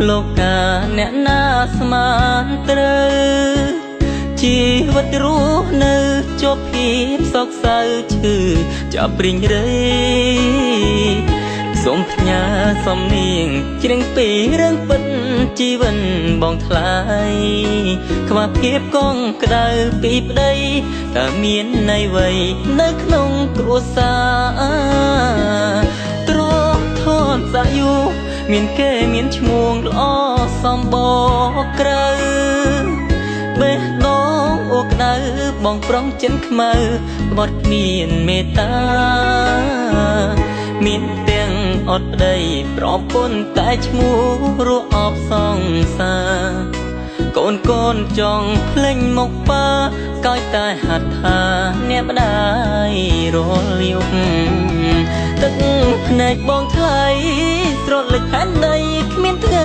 លោកកាអ្នកណាស្មានត្រូវជីវិតរស់នៅជាប់ភាពសោកសៅឈឺចាប់ព្រិញរៃសូមផ្ញើសំនៀងច្រៀងពីរឿងពិតជីវិតបងថ្លៃខ្វះភាពកងក្ដៅពីប្តីតើមានន័យអ្វីនៅក្នុងគ្រួសារទ្រង់ធនសាយុមានគេមានឈ្មោះល្អសំបកក្រៅបេះដូងអូក្ដៅបងប្រុងចិនខ្មៅបត់មានមេត្តាមានទាំងអត់ប្តីប្រពន្ធតែឈ្មោះរស់អបសង្សារកូនចង់ភ្លេញមកប៉ាកោចតែហាត់ថាអ្នកម្ដាយរលយប់ទឹកភ្នែកបងថ្លៃស្រត់លេចផែនដីគ្មានថ្ងៃ